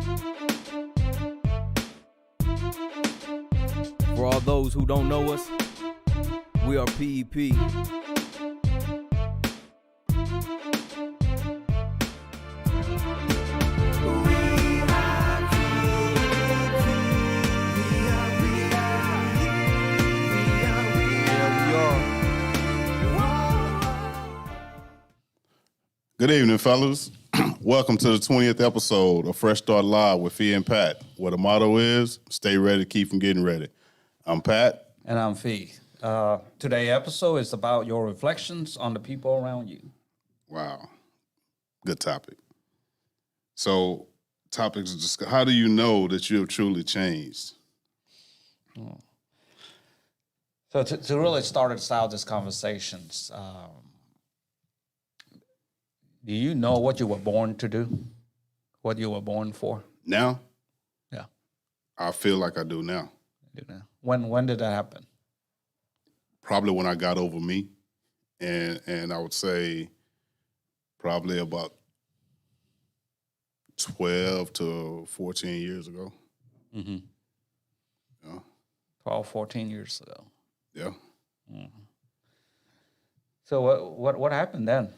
For all those who don't know us, we are PEP. Good evening, fellas. Welcome to the 20th episode of Fresh Start Live with Fee and Pat, where the motto is, stay ready, keep from getting ready. I'm Pat. And I'm Fee. Today's episode is about your reflections on the people around you. Wow. Good topic. So, topics are just, how do you know that you have truly changed? So to really start out these conversations, do you know what you were born to do? What you were born for? Now? Yeah. I feel like I do now. When did that happen? Probably when I got over me. And I would say probably about 12 to 14 years ago. Mm-hmm. Yeah. 12, 14 years ago. Yeah. Mm-hmm. So what happened then?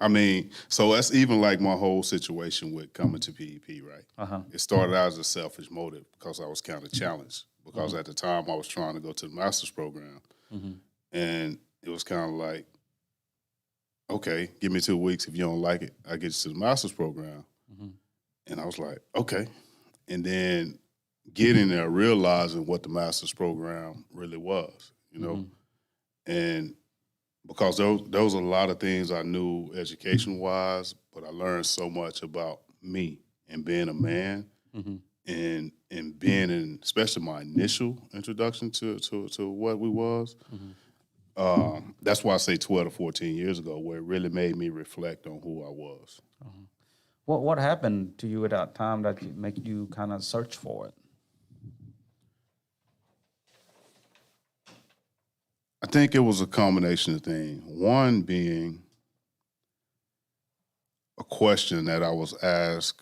I mean, so that's even like my whole situation with coming to PEP, right? Uh-huh. It started out as a selfish motive because I was kind of challenged because at the time I was trying to go to the master's program. Mm-hmm. And it was kind of like, okay, give me 2 weeks. If you don't like it, I get you to the master's program. Mm-hmm. And I was like, okay. And then getting there, realizing what the master's program really was, you know? Mm-hmm. And because there was a lot of things I knew education-wise, but I learned so much about me and being a man, Mm-hmm. and being in, especially my initial introduction to what we was. Mm-hmm. That's why I say 12 to 14 years ago, where it really made me reflect on who I was. Uh-huh. What happened to you at that time that make you kind of search for it? I think it was a combination of things. One being a question that I was asked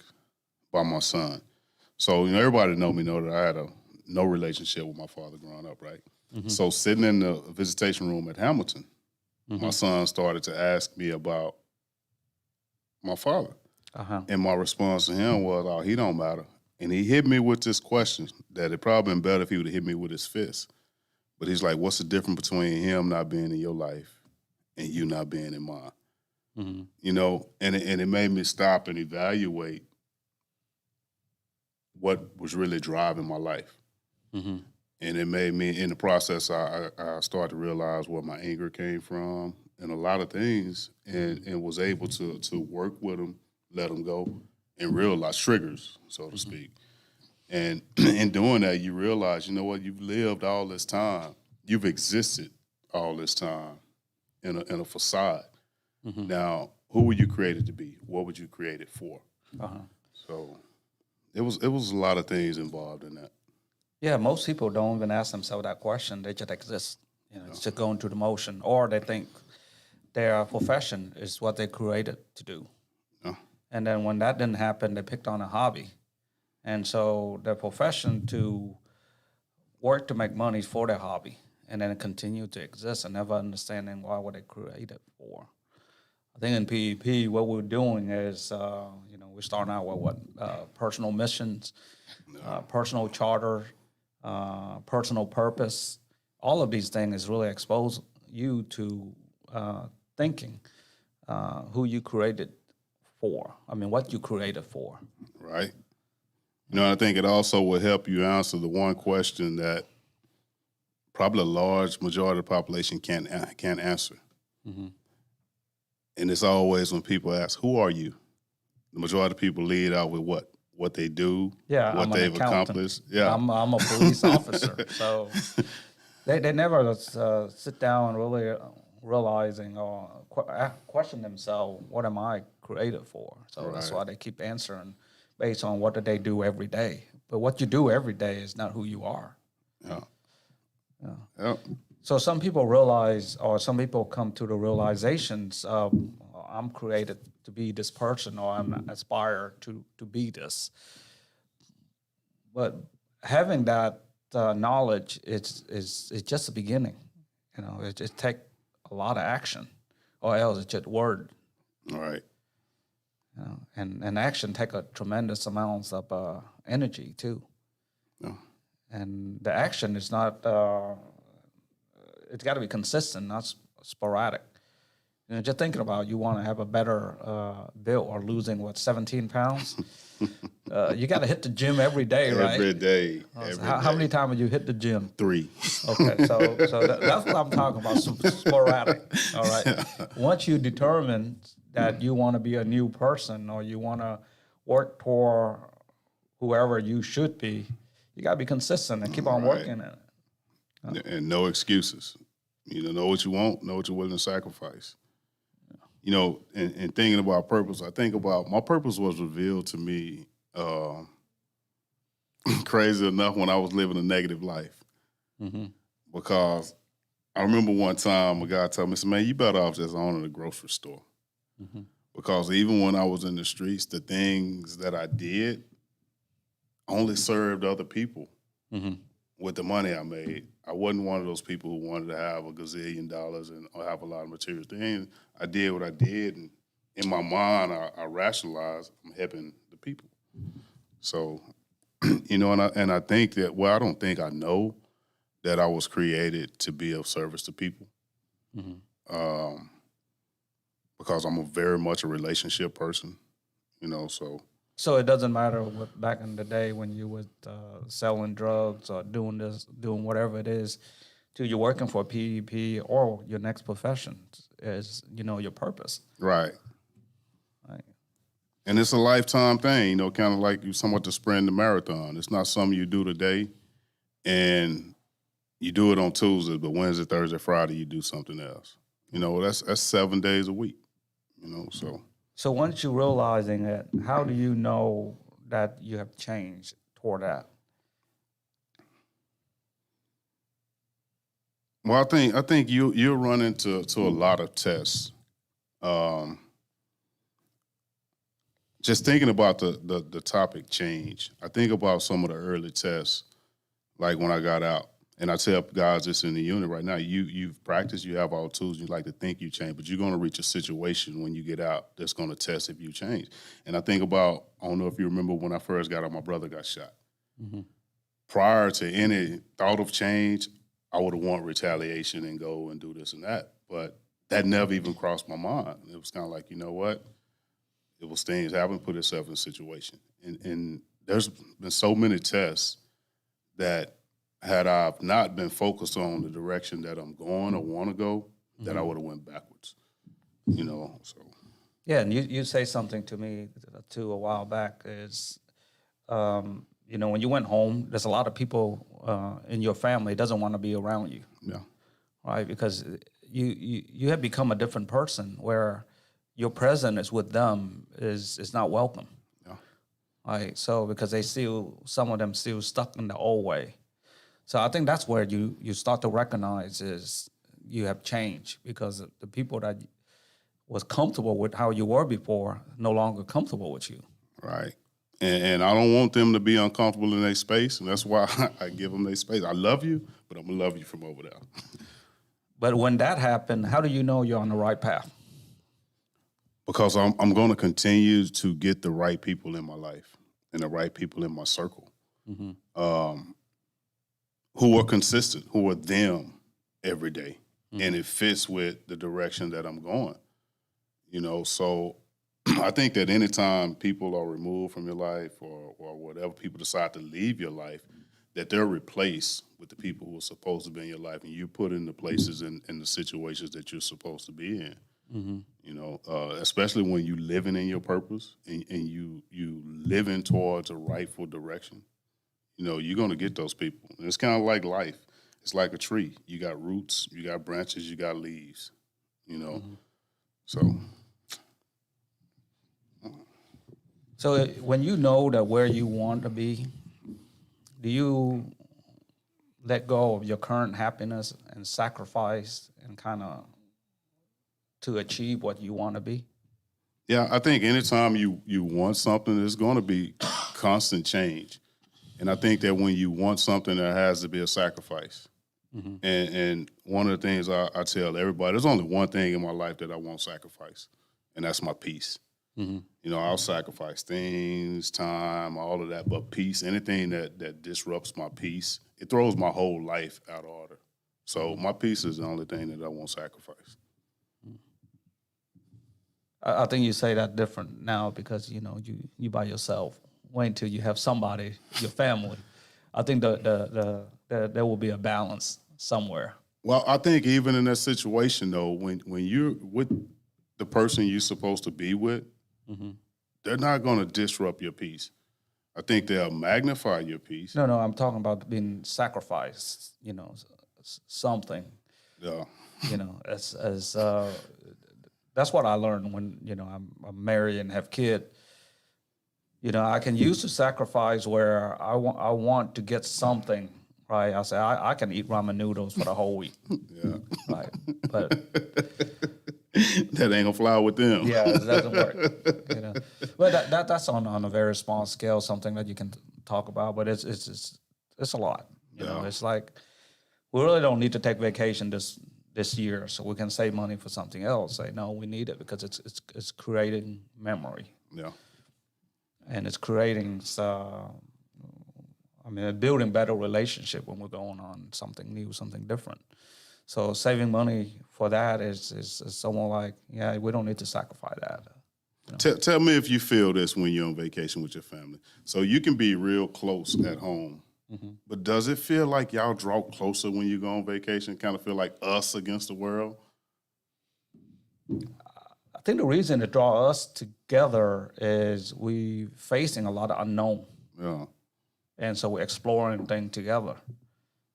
by my son. So, everybody know that I had no relationship with my father growing up, right? Mm-hmm. So sitting in the visitation room at Hamilton, mm-hmm. my son started to ask me about my father. Uh-huh. And my response to him was, oh, he don't matter. And he hit me with this question that it probably been better if he would have hit me with his fist. But he's like, what's the difference between him not being in your life and you not being in mine? Mm-hmm. And it made me stop and evaluate what was really driving my life. Mm-hmm. And it made me, in the process, I started to realize where my anger came from and a lot of things, and was able to work with them, let them go, and realize triggers, so to speak. And in doing that, you realize, you know what, you've lived all this time. You've existed all this time in a facade. Mm-hmm. Now, who were you created to be? What were you created for? Uh-huh. So it was a lot of things involved in that. Yeah, most people don't even ask themselves that question. They just exist. It's just going through the motion. Or they think their profession is what they created to do. Yeah. And then when that didn't happen, they picked on a hobby. And so their profession to work to make money for their hobby and then continue to exist and never understanding why were they created for. I think in PEP, what we're doing is, we're starting out with personal missions, personal charter, personal purpose. All of these things really expose you to thinking who you created for. I mean, what you created for. Right. I think it also will help you answer the one question that probably a large majority of the population can't answer. Mm-hmm. And it's always when people ask, who are you? The majority of people lead out with what they do, what they've accomplished. Yeah, I'm a police officer. So they never sit down really realizing or question themselves, what am I created for? So That's why they keep answering based on what do they do every day. But what you do every day is not who you are. Yeah. So some people realize, or some people come to the realizations of, I'm created to be this person, or I'm aspire to be this. But having that knowledge is just the beginning. It take a lot of action, or else it's just word. All right. And action take a tremendous amounts of energy too. No. And the action is not. It's got to be consistent, not sporadic. Just thinking about you want to have a better build or losing 17 pounds. You got to hit the gym every day, right? Every day. How many times have you hit the gym? 3. Okay, so that's what I'm talking about. Sporadic. All right. Once you determine that you want to be a new person, or you want to work toward whoever you should be, you got to be consistent and keep on working at it. And no excuses. Know what you want, know what you're willing to sacrifice. And thinking about purpose, I think about my purpose was revealed to me, crazy enough, when I was living a negative life. Mm-hmm. Because I remember one time a guy told me, man, you better off just owning a grocery store. Mm-hmm. Because even when I was in the streets, the things that I did only served other people. Mm-hmm. With the money I made. I wasn't one of those people who wanted to have $1 gazillion or have a lot of material things. I did what I did, and in my mind, I rationalized I'm helping the people. So, and I think that, I don't think I know that I was created to be of service to people. Mm-hmm. Because I'm very much a relationship person, so. So it doesn't matter what back in the day when you were selling drugs or doing whatever it is, till you're working for PEP or your next profession is, your purpose. Right. And it's a lifetime thing, kind of like you somewhat to sprint the marathon. It's not something you do today and you do it on Tuesday, but Wednesday, Thursday, Friday, you do something else. That's 7 days a week, so. So once you realizing it, how do you know that you have changed toward that? Well, I think you'll run into a lot of tests. Just thinking about the topic change, I think about some of the early tests, like when I got out. And I tell guys this in the unit right now, you've practiced, you have all the tools, you like to think you change, but you're going to reach a situation when you get out that's going to test if you change. And I think about, I don't know if you remember when I first got out, my brother got shot. Mm-hmm. Prior to any thought of change, I would have wanted retaliation and go and do this and that. But that never even crossed my mind. It was kind of like, you know what? It was things happen, put yourself in a situation. And there's been so many tests that had I not been focused on the direction that I'm going or want to go, mm-hmm. that I would have went backwards, so. Yeah, and you say something to me, too, a while back is, when you went home, there's a lot of people in your family doesn't want to be around you. Yeah. Right, because you have become a different person where your presence with them is not welcome. Yeah. Right, so because some of them still stuck in the old way. So I think that's where you start to recognize is you have changed, because the people that was comfortable with how you were before no longer comfortable with you. Right. And I don't want them to be uncomfortable in their space, and that's why I give them their space. I love you, but I'm going to love you from over there. But when that happened, how do you know you're on the right path? Because I'm going to continue to get the right people in my life and the right people in my circle. Mm-hmm. Who are consistent, who are them every day. Mm-hmm. And it fits with the direction that I'm going. So I think that anytime people are removed from your life or whatever, people decide to leave your life, that they're replaced with the people who are supposed to be in your life, and you're put in the places and the situations that you're supposed to be in. Mm-hmm. Especially when you living in your purpose and you living towards a rightful direction. You're going to get those people. And it's kind of like life. It's like a tree. You got roots, you got branches, you got leaves, Mm-hmm. So when you know that where you want to be, do you let go of your current happiness and sacrifice and kind of to achieve what you want to be? Yeah, I think anytime you want something, there's going to be constant change. And I think that when you want something, there has to be a sacrifice. And one of the things I tell everybody, there's only one thing in my life that I won't sacrifice, and that's my peace. You know, I'll sacrifice things, time, all of that, but peace, anything that disrupts my peace, it throws my whole life out of order. So my peace is the only thing that I won't sacrifice. I think you say that different now because, you know, you by yourself. Wait until you have somebody, your family. I think there will be a balance somewhere. Well, I think even in that situation, though, when you're with the person you're supposed to be with, they're not going to disrupt your peace. I think they'll magnify your peace. No, I'm talking about being sacrificed, you know, something. Yeah. You know, as that's what I learned when, you know, I'm married and have kid. You know, I can use the sacrifice where I want to get something, right? I say I can eat ramen noodles for the whole week. Yeah. Right. But that ain't gonna fly with them. yeah, it doesn't work. You know. But that's on a very small scale, something that you can talk about, but it's a lot. You know, it's like we really don't need to take vacation this year, so we can save money for something else. Say no, we need it because it's creating memory. Yeah. And it's creating, building better relationship when we're going on something new, something different. So saving money for that is someone like, yeah, we don't need to sacrifice that. You know? Tell me if you feel this when you're on vacation with your family. So you can be real close at home, but does it feel like y'all draw closer when you go on vacation? Kind of feel like us against the world? I think the reason to draw us together is we facing a lot of unknown. Yeah. And so we're exploring things together.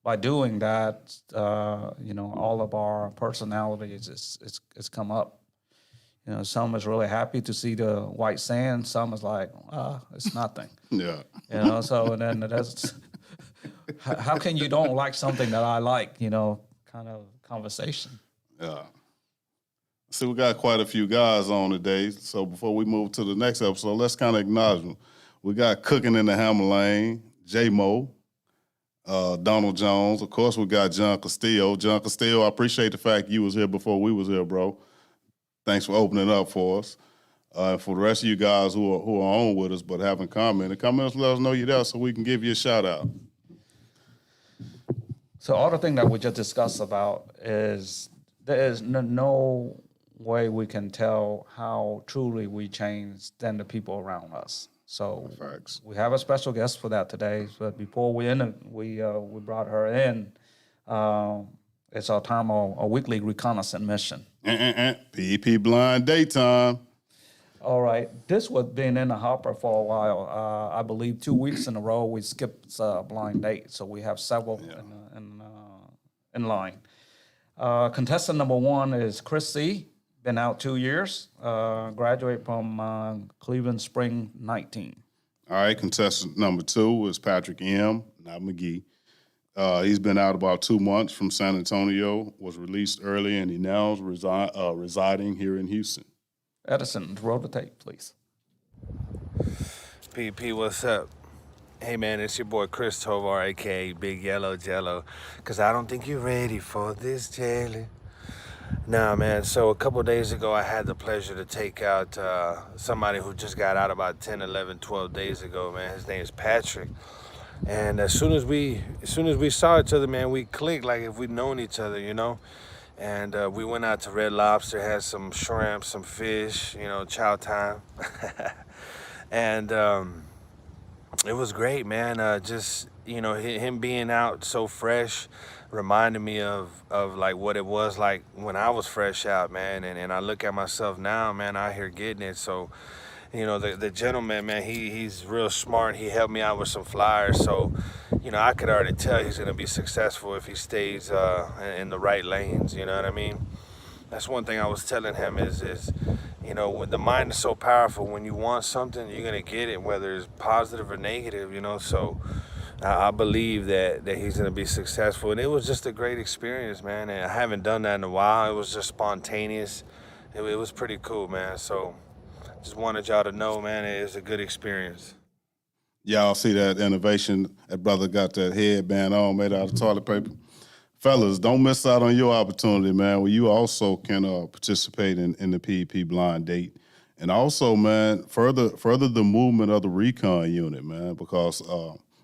By doing that, you know, all of our personalities it's come up. You know, some is really happy to see the white sand. Some is like, it's nothing. Yeah. You know, so and then that's how can you don't like something that I like? You know, kind of conversation. Yeah. So we got quite a few guys on today. So before we move to the next episode, let's kind of acknowledge them. We got Cooking in the Hammer Lane, J-Mo, Donald Jones. Of course, we got John Castillo. John Castillo, I appreciate the fact you was here before we was here, bro. Thanks for opening up for us. For the rest of you guys who are on with us but haven't commented, come in and let us know you're there so we can give you a shout out. So other thing that we just discussed about is there is no way we can tell how truly we change than the people around us. So Facts. we have a special guest for that today. But before we end it, we brought her in. It's our term, a weekly reconnaissance mission. PEP blind daytime. All right. This was been in the hopper for a while. I believe 2 weeks in a row we skipped blind date. So we have several in line. Contestant number 1 is Chris C. Been out 2 years. Graduate from Cleveland Spring 19. All right, contestant number 2 is Patrick M., not McGee. He's been out about 2 months from San Antonio, was released early, and he now is residing here in Houston. Edison, roll the tape, please. PP, what's up? Hey, man, it's your boy Chris Tovar, a.k.a. Big Yellow Jello, because I don't think you're ready for this jelly. Nah, man, so a couple days ago, I had the pleasure to take out somebody who just got out about 10, 11, 12 days ago, man. His name is Patrick. And as soon as we saw each other, man, we clicked like if we'd known each other, you know? And we went out to Red Lobster, had some shrimp, some fish, you know, chow time. And it was great, man. Just, you know, him being out so fresh reminded me of like what it was like when I was fresh out, man. And I look at myself now, man, out here getting it. So, you know, the gentleman, man, he's real smart. He helped me out with some flyers. So, you know, I could already tell he's going to be successful if he stays in the right lanes. You know what I mean? That's one thing I was telling him is you know, when the mind is so powerful, when you want something, you're going to get it, whether it's positive or negative, you know. So I believe that he's going to be successful. And it was just a great experience, man. And I haven't done that in a while. It was just spontaneous. It was pretty cool, man. So just wanted y'all to know, man, it's a good experience. Y'all see that innovation? That brother got that headband on made out of toilet paper. Fellas, don't miss out on your opportunity, man, where you also can participate in the PEP blind date. And also, man, further the movement of the Reconn Unit, man, because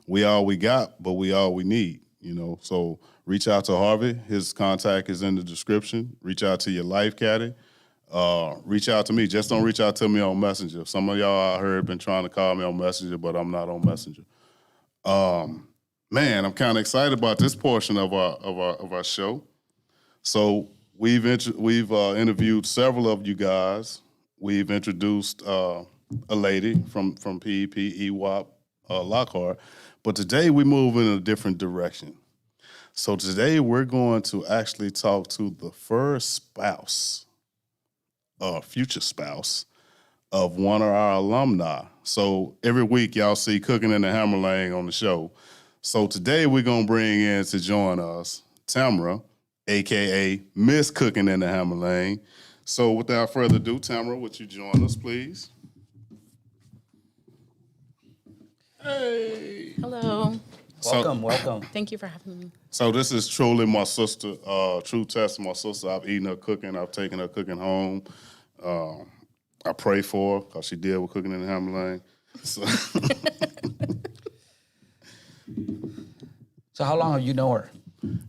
we all we got, but we all we need, you know. So reach out to Harvey. His contact is in the description. Reach out to your life caddy. Reach out to me. Just don't reach out to me on Messenger. Some of y'all I heard been trying to call me on Messenger, but I'm not on Messenger. Man, I'm kind of excited about this portion of our show. So we've interviewed several of you guys. We've introduced a lady from PEP, EWAP, Lockhart. But today we move in a different direction. So today we're going to actually talk to the first spouse, future spouse, of one of our alumni. So every week y'all see Cooking in the Hammerlane on the show. So today we're going to bring in to join us Tamara, a.k.a. Miss Cooking in the Hammerlane. So without further ado, Tamara, would you join us, please? Hey. Hello. Welcome. Thank you for having me. So this is truly my sister, true test of my sister. I've eaten her cooking. I've taken her cooking home. I pray for her because she did with Cooking in the Hammerlane. So. So how long have you known her?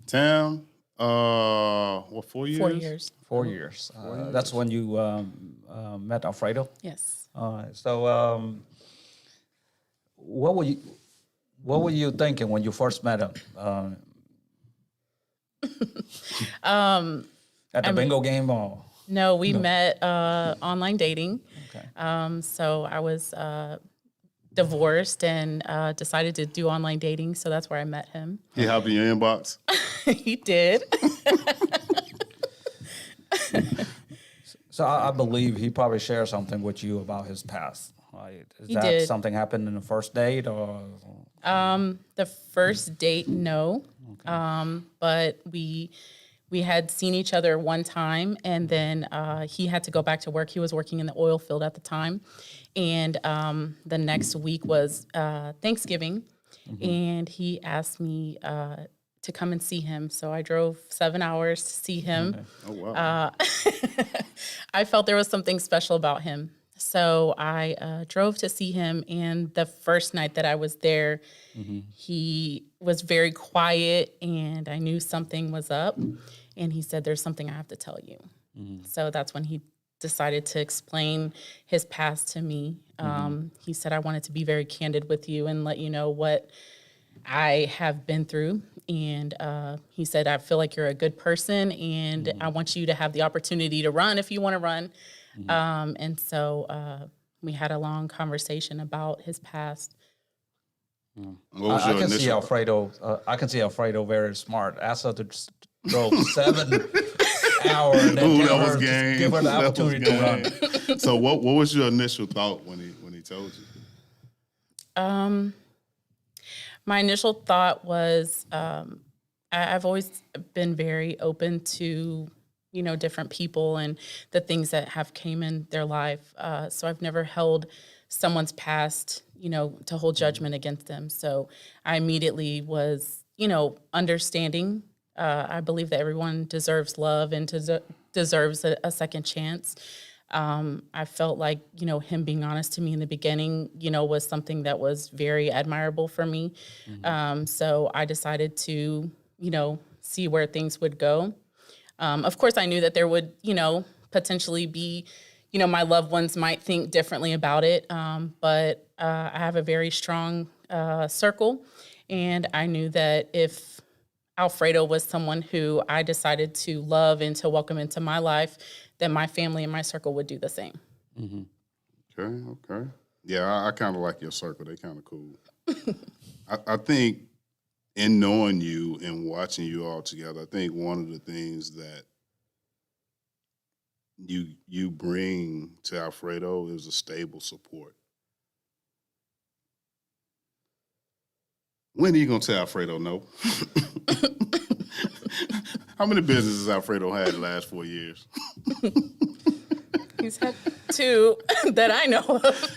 Tam, 4 years? 4 years. 4 years. That's when you met Alfredo? Yes. So what were you thinking when you first met him? At the bingo game or? No, we met online dating. Okay. So I was divorced and decided to do online dating. So that's where I met him. He hopped in your inbox? He did. So I believe he probably shared something with you about his past. Right? He did. Something happened in the first date or? The first date, no. Okay. But we had seen each other one time, and then he had to go back to work. He was working in the oil field at the time. And the next week was Thanksgiving, and he asked me to come and see him. So I drove 7 hours to see him. Okay. Oh, wow. I felt there was something special about him. So I drove to see him, and the first night that I was there, he was very quiet, and I knew something was up. And he said, "There's something I have to tell you." So that's when he decided to explain his past to me. He said, "I wanted to be very candid with you and let you know what I have been through." And he said, "I feel like you're a good person, and I want you to have the opportunity to run if you want to run." And so we had a long conversation about his past. What was I your can see initial? Alfredo. I can see Alfredo very smart. Asked her to drove 7 hours and then Ooh, tell that her was to game. give her the That was opportunity to run. game. So what was your initial thought when he told you? My initial thought was I've always been very open to, different people and the things that have came in their life. So I've never held someone's past, to hold judgment against them. So I immediately was, understanding. I believe that everyone deserves love and deserves a second chance. I felt like, him being honest to me in the beginning, was something that was very admirable for me. So I decided to, see where things would go. Of course, I knew that there would, potentially be, my loved ones might think differently about it. But I have a very strong circle. And I knew that if Alfredo was someone who I decided to love and to welcome into my life, then my family and my circle would do the same. Okay. Yeah, I kind of like your circle. They kind of cool. I think in knowing you and watching you all together, I think one of the things that you bring to Alfredo is a stable support. When are you gonna tell Alfredo no? How many businesses Alfredo had the last 4 years? He's had 2 that I know of.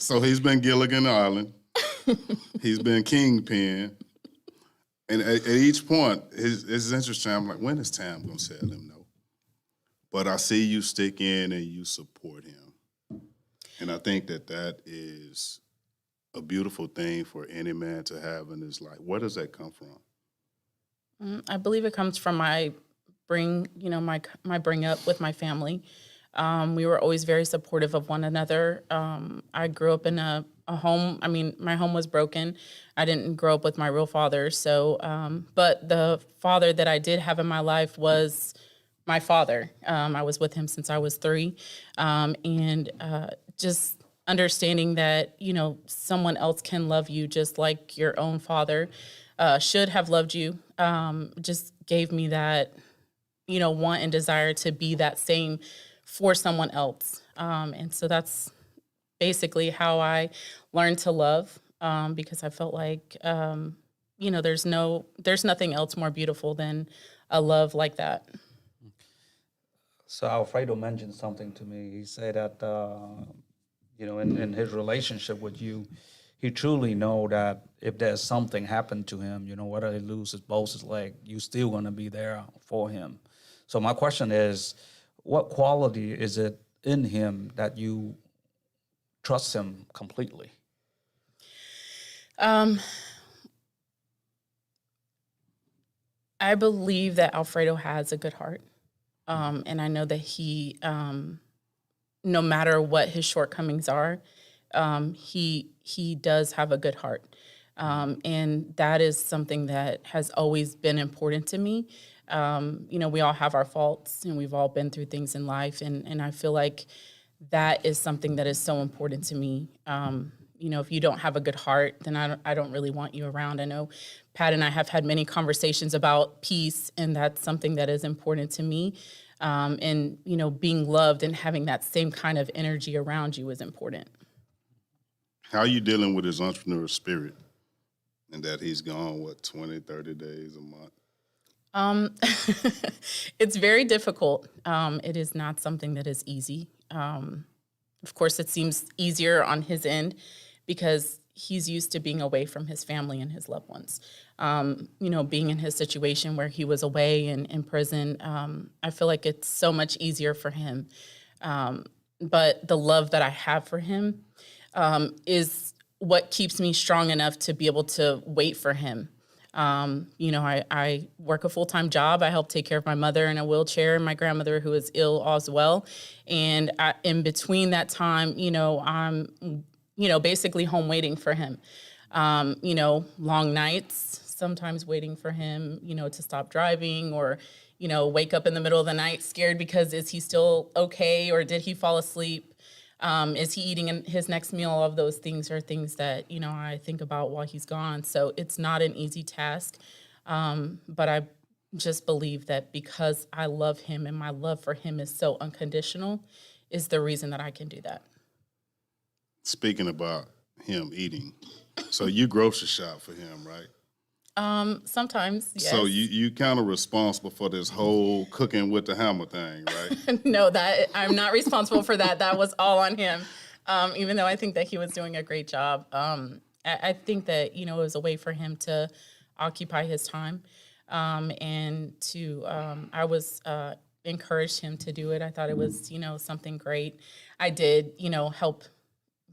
So he's been Gilligan Island. He's been Kingpin. And at each point, it's interesting. I'm like, when is Tam going to tell him no? But I see you stick in and you support him. And I think that is a beautiful thing for any man to have in his life. Where does that come from? I believe it comes from my bring up with my family. We were always very supportive of one another. I grew up in a home. I mean, my home was broken. I didn't grow up with my real father. So, but the father that I did have in my life was my father. I was with him since I was 3. And just understanding that, someone else can love you just like your own father should have loved you, just gave me that, want and desire to be that same for someone else. And so that's basically how I learned to love, because I felt like, there's nothing else more beautiful than a love like that. So Alfredo mentioned something to me. He said that, in his relationship with you, he truly know that if there's something happened to him, whether he loses both his leg, you still going to be there for him. So my question is, what quality is it in him that you trust him completely? I believe that Alfredo has a good heart. And I know that he, no matter what his shortcomings are, he does have a good heart. And that is something that has always been important to me. We all have our faults and we've all been through things in life. And I feel like that is something that is so important to me. If you don't have a good heart, then I don't really want you around. I know Pat and I have had many conversations about peace, and that's something that is important to me. And, being loved and having that same kind of energy around you is important. How are you dealing with his entrepreneur spirit and that he's gone, 20, 30 days, a month? It's very difficult. It is not something that is easy. Of course, it seems easier on his end because he's used to being away from his family and his loved ones. Being in his situation where he was away and in prison, I feel like it's so much easier for him. But the love that I have for him is what keeps me strong enough to be able to wait for him. I work a full-time job. I help take care of my mother in a wheelchair and my grandmother who is ill as well. And in between that time, I'm, basically home waiting for him. Long nights, sometimes waiting for him, to stop driving or, wake up in the middle of the night scared because is he still okay or did he fall asleep? Is he eating his next meal? All of those things are things that, I think about while he's gone. So it's not an easy task. But I just believe that because I love him and my love for him is so unconditional is the reason that I can do that. Speaking about him eating, so you grocery shop for him, right? Sometimes, yes. So you kind of responsible for this whole cooking with the hammer thing, right? No, that I'm not responsible for that. That was all on him. Even though I think that he was doing a great job. I think that, it was a way for him to occupy his time. And to, I was, encouraged him to do it. I thought it was, something great. I did, help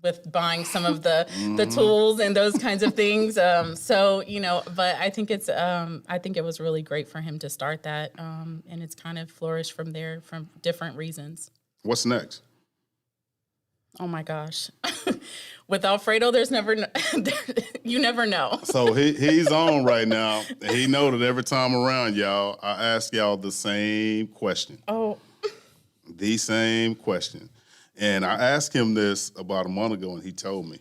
with buying some of the tools and those kinds of things. But I think I think it was really great for him to start that. And it's kind of flourished from there from different reasons. What's next? Oh my gosh. With Alfredo, you never know. So he's on right now. And he know that every time around y'all, I ask y'all the same question. Oh. The same question. And I asked him this about a month ago, and he told me.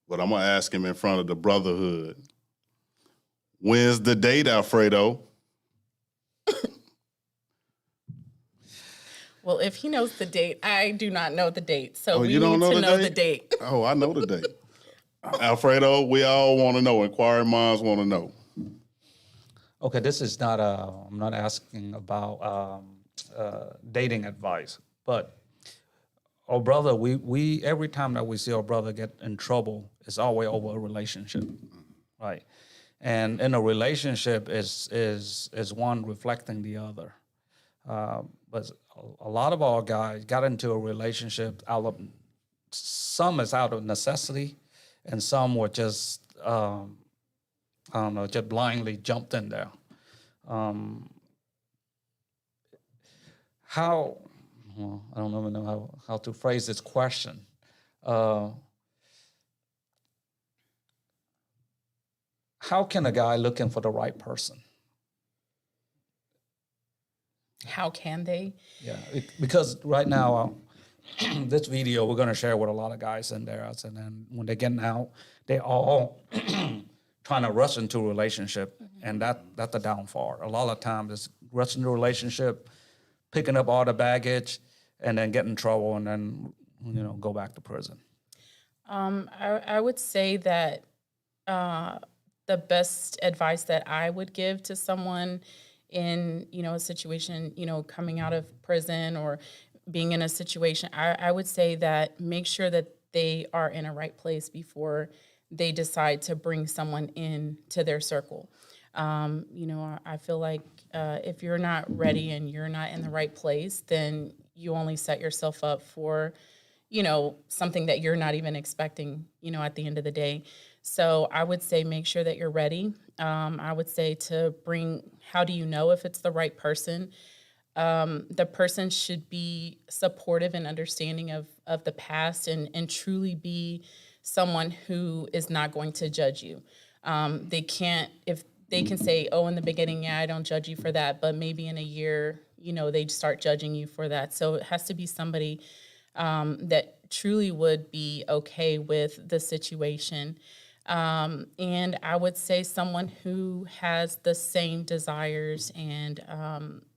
But I'm going to ask him in front of the brotherhood. When's the date, Alfredo? Well, if he knows the date, I do not know the date. So we you don't need know to the know date? the date. Oh, I know the date. Alfredo, we all want to know. Inquiring minds want to know. Okay, this is not I'm not asking about dating advice, but our brother, we every time that we see our brother get in trouble, it's always over a relationship, right? And in a relationship is one reflecting the other. But a lot of our guys got into a relationship some is out of necessity, and some were just I don't know, just blindly jumped in there. I don't even know how to phrase this question. How can a guy looking for the right person? How can they? Yeah, because right now, this video we're going to share with a lot of guys in there, and then when they're getting out, they all trying to rush into a relationship, and that's the downfall. A lot of times it's rushing into a relationship, picking up all the baggage, and then get in trouble, and then go back to prison. I would say that the best advice that I would give to someone in a situation, coming out of prison or being in a situation, I would say that make sure that they are in a right place before they decide to bring someone in to their circle. I feel like if you're not ready and you're not in the right place, then you only set yourself up for, something that you're not even expecting, at the end of the day. So I would say make sure that you're ready. I would say how do you know if it's the right person? The person should be supportive and understanding of the past and truly be someone who is not going to judge you. If they can say, oh, in the beginning, yeah, I don't judge you for that, but maybe in a year, they start judging you for that. So it has to be somebody that truly would be okay with the situation. And I would say someone who has the same desires and,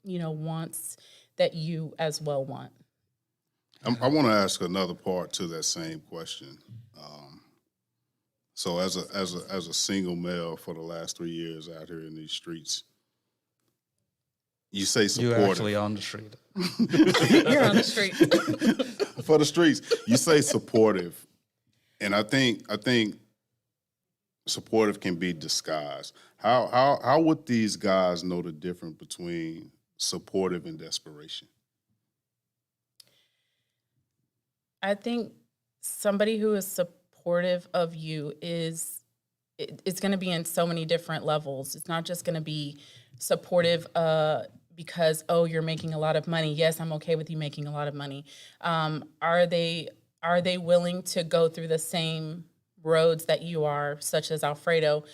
wants that you as well want. I want to ask another part to that same question. So as a single male for the last 3 years out here in these streets, you say supportive. You're actually on the street. You're on the street. For the streets, you say supportive. And I think supportive can be disguised. How would these guys know the difference between supportive and desperation? I think somebody who is supportive of you it's going to be in so many different levels. It's not just going to be supportive because, oh, you're making a lot of money. Yes, I'm okay with you making a lot of money. Are they willing to go through the same roads that you are, such as Alfredo?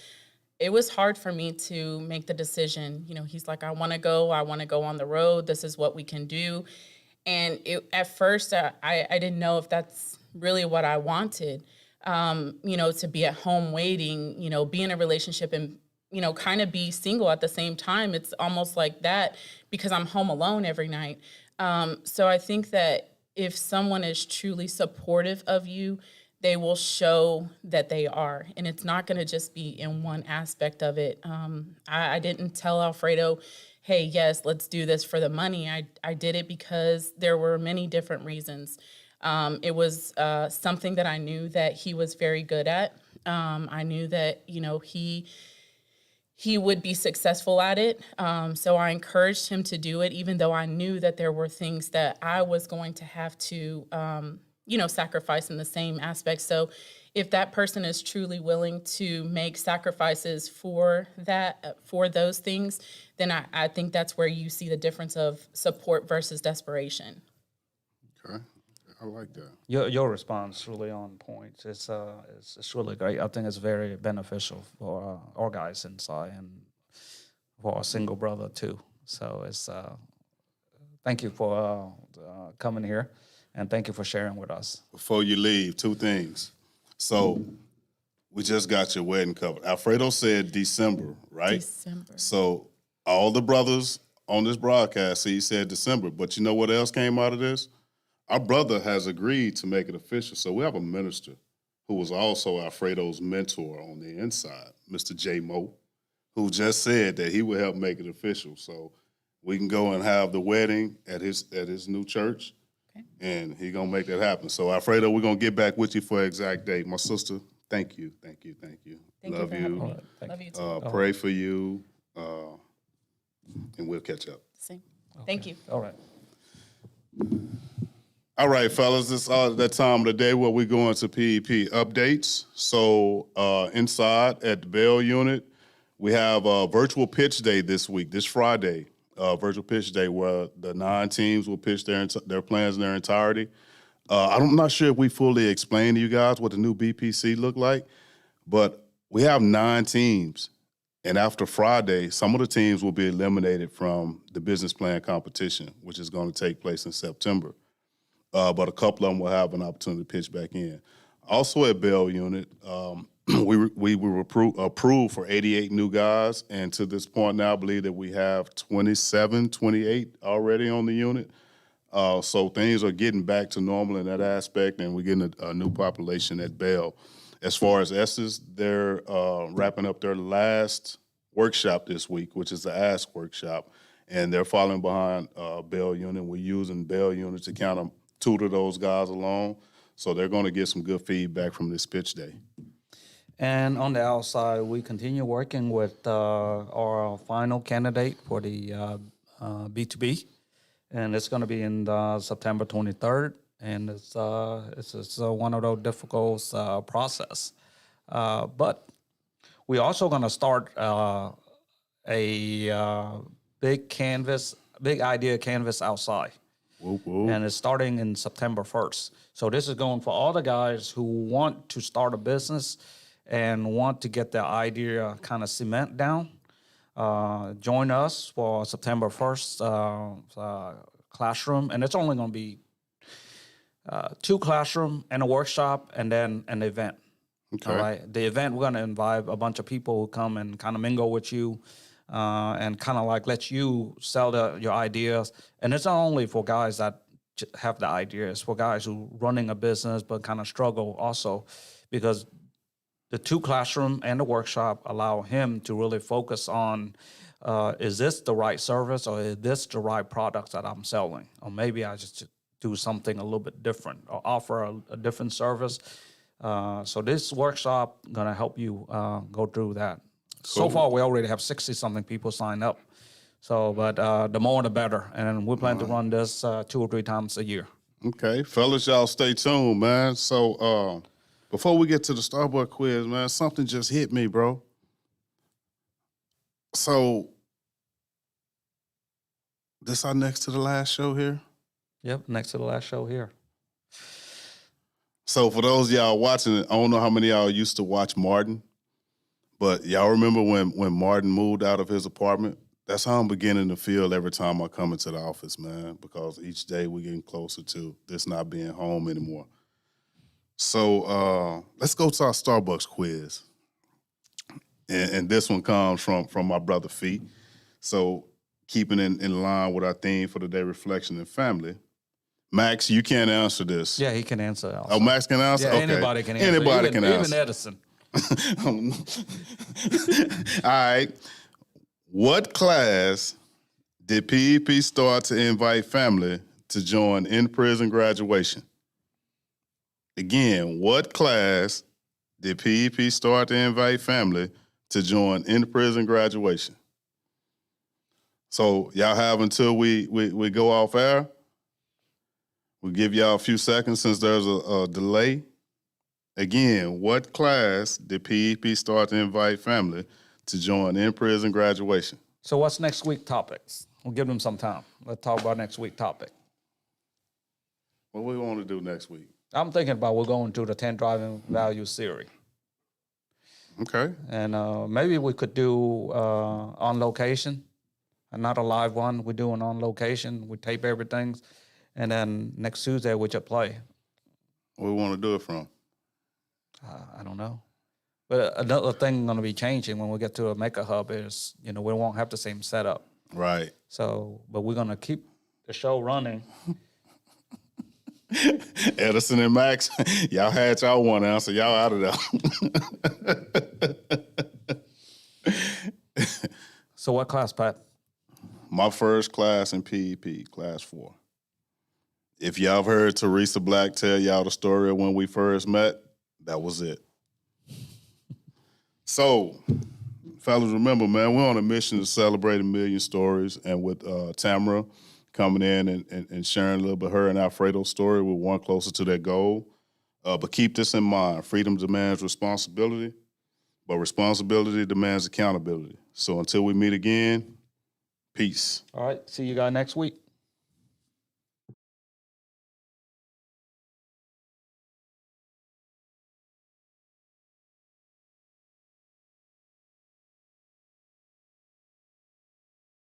It was hard for me to make the decision. He's like, I want to go on the road. This is what we can do. And at first, I didn't know if that's really what I wanted, to be at home waiting, be in a relationship and, kind of be single at the same time. It's almost like that because I'm home alone every night. So I think that if someone is truly supportive of you, they will show that they are. And it's not going to just be in one aspect of it. I didn't tell Alfredo, hey, yes, let's do this for the money. I did it because there were many different reasons. It was something that I knew that he was very good at. I knew that, he would be successful at it. So I encouraged him to do it, even though I knew that there were things that I was going to have to, sacrifice in the same aspect. So if that person is truly willing to make sacrifices for those things, then I think that's where you see the difference of support versus desperation. Okay, I like that. Your response really on point. It's really great. I think it's very beneficial for our guys inside and for our single brother too. So it's thank you for coming here, and thank you for sharing with us. Before you leave, 2 things. So we just got your wedding covered. Alfredo said December, right? December. So all the brothers on this broadcast, he said December. But you know what else came out of this? Our brother has agreed to make it official. So we have a minister who was also Alfredo's mentor on the inside, Mr. J. Mo, who just said that he would help make it official. So we can go and have the wedding at his new church. Okay. And he gonna make that happen. So Alfredo, we're gonna get back with you for an exact date. My sister, thank you. Thank you Love for you. having me. Thank Love you too. Pray for you, and we'll catch up. Same. Thank you. All right. All right, fellas, it's that time of the day where we go into PEP updates. So inside at the Bell Unit, we have a virtual pitch day this week, this Friday, virtual pitch day where the 9 teams will pitch their plans in their entirety. I'm not sure if we fully explained to you guys what the new BPC look like, but we have 9 teams. And after Friday, some of the teams will be eliminated from the business plan competition, which is going to take place in September. But a couple of them will have an opportunity to pitch back in. Also at Bell Unit, we were approved for 88 new guys, and to this point now, I believe that we have 28 already on the unit. So things are getting back to normal in that aspect, and we're getting a new population at Bell. As far as S's, they're wrapping up their last workshop this week, which is the Ask workshop, and they're following behind Bell Unit. We're using Bell Unit to kind of tutor those guys along, so they're going to get some good feedback from this pitch day. And on the outside, we continue working with our final candidate for the B2B, and it's going to be in September 23rd. And it's one of those difficult process, but we're also going to start a big idea canvas outside. Whoop, whoop. And it's starting in September 1st. So this is going for all the guys who want to start a business and want to get their idea kind of cement down. Join us for September 1st classroom, and it's only going to be 2 classroom and a workshop and then an event. Okay. All right. The event, we're going to invite a bunch of people who come and kind of mingle with you and kind of like let you sell your ideas. And it's not only for guys that have the ideas, for guys who running a business but kind of struggle also, because the 2 classroom and the workshop allow him to really focus on, is this the right service or is this the right products that I'm selling? Or maybe I just do something a little bit different or offer a different service. So this workshop gonna help you go through that. Cool. So far, we already have 60-something people sign up. So, but the more the better. And we plan to run this 2 or 3 times a year. Okay, fellas, y'all stay tuned, man. So before we get to the Starbucks quiz, man, something just hit me, bro. So this our next to the last show here? Yep, next to the last show here. So for those of y'all watching it, I don't know how many of y'all used to watch Martin, but y'all remember when Martin moved out of his apartment? That's how I'm beginning to feel every time I come into the office, man, because each day we're getting closer to this not being home anymore. So let's go to our Starbucks quiz. And this one comes from my brother Fee. So keeping in line with our theme for the day, reflection and family. Max, you can't answer this. Yeah, he can answer. Also. Oh, Max can answer? Yeah, okay. Anybody can answer. Anybody can answer. Even Edison. All right. What class did PEP start to invite family to join in-prison graduation? Again, what class did PEP start to invite family to join in-prison graduation? So y'all have until we go off air. We'll give y'all a few seconds since there's a delay. Again, what class did PEP start to invite family to join in-prison graduation? So what's next week topics? We'll give them some time. Let's talk about next week topic. What we want to do next week? I'm thinking about we're going to the 10 driving value series. Okay. And maybe we could do on location, and not a live one. We're doing on location. We tape everything. And then next Tuesday, we just play. Where we want to do it from? I don't know. But another thing going to be changing when we get to a Maker Hub is, we won't have the same setup. Right. So, but we're going to keep the show running. Edison and Max, y'all had y'all one answer. Y'all out of there. So what class, Pat? my first class in PEP, class 4. If y'all have heard Teresa Black tell y'all the story of when we first met, that was it. So, fellas, remember, man, we're on a mission to celebrate 1 million stories. And with Tamara coming in and sharing a little bit of her and Alfredo's story, we're one closer to that goal. But keep this in mind. Freedom demands responsibility, but responsibility demands accountability. So until we meet again, peace. All right. See you guys next week.